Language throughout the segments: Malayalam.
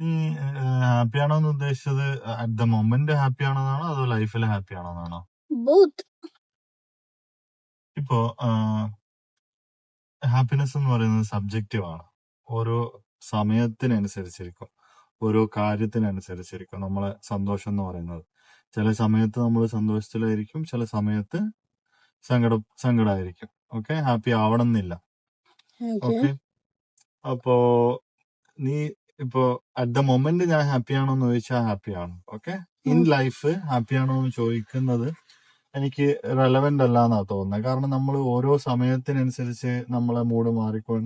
നീ ഹാപ്പി ആണോ എന്ന് ഉദ്ദേശിച്ചത് അറ്റ് ദ മൊമെന്റ് ഹാപ്പി ആണെന്നാണോ അതോ ലൈഫിൽ ഹാപ്പി ആണോന്നാണോ? ബോത്ത്. ഇപ്പോ ഹാപ്പിനെസ് എന്ന് പറയുന്നത് സബ്ജക്റ്റീവ് ആണ്. ഓരോ സമയത്തിനനുസരിച്ചിരിക്കും, ഓരോ കാര്യത്തിനനുസരിച്ചിരിക്കും നമ്മളെ സന്തോഷം എന്ന് പറയുന്നത്. ചില സമയത്ത് നമ്മൾ സന്തോഷത്തിലായിരിക്കും, ചില സമയത്ത് സങ്കടമായിരിക്കും. ഓക്കെ, ഹാപ്പി ആവണം എന്നില്ല. ഓക്കെ, അപ്പോ നീ ഇപ്പോ അറ്റ് ദ മൊമെന്റ് ഞാൻ ഹാപ്പി ആണോ എന്ന് ചോദിച്ചാൽ ഹാപ്പിയാണ്. ഓക്കെ, ഇൻ ലൈഫ് ഹാപ്പി ആണോ എന്ന് ചോദിക്കുന്നത് എനിക്ക് റെലവെന്റ് അല്ല എന്നാ തോന്നുന്നത്. കാരണം നമ്മൾ ഓരോ സമയത്തിനനുസരിച്ച് നമ്മളെ മൂഡ്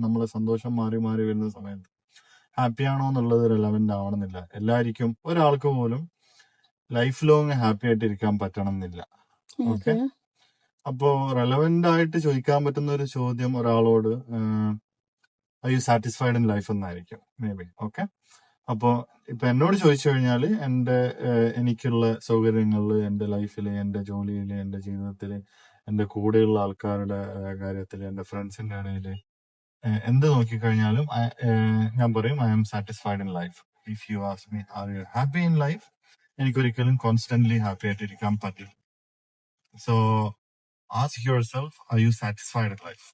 നമ്മളെ സന്തോഷം മാറി മാറി വരുന്ന സമയത്ത് ഹാപ്പി ആണോ എന്നുള്ളത് റെലവെന്റ് ആവണമെന്നില്ല. എല്ലാവർക്കും, ഒരാൾക്ക് പോലും ലൈഫ് ലോങ് ഹാപ്പി ആയിട്ട് ഇരിക്കാൻ പറ്റണം എന്നില്ല. ഓക്കെ, അപ്പോ റെലവെന്റ് ആയിട്ട് ചോദിക്കാൻ പറ്റുന്ന ഒരു ചോദ്യം ഒരാളോട് R you satisfied in life എന്നായിരിക്കും മേ ബി. ഓക്കെ, അപ്പോ ഇപ്പൊ എന്നോട് ചോദിച്ചു കഴിഞ്ഞാല് എനിക്കുള്ള സൗകര്യങ്ങളില്, എന്റെ ലൈഫില്, എന്റെ ജോലിയില്, എന്റെ ജീവിതത്തില്, എന്റെ കൂടെയുള്ള ആൾക്കാരുടെ കാര്യത്തില്, എന്റെ ഫ്രണ്ട്സിന്റെ ഇടയില് എന്ത് നോക്കിക്കഴിഞ്ഞാലും ഞാൻ പറയും I am satisfied in life. If you ask me are you happy in life, എനിക്കൊരിക്കലും കോൺസ്റ്റന്റ്ലി ഹാപ്പി ആയിട്ട് ഇരിക്കാൻ പറ്റില്ല. So ask yourself, are you satisfied in life?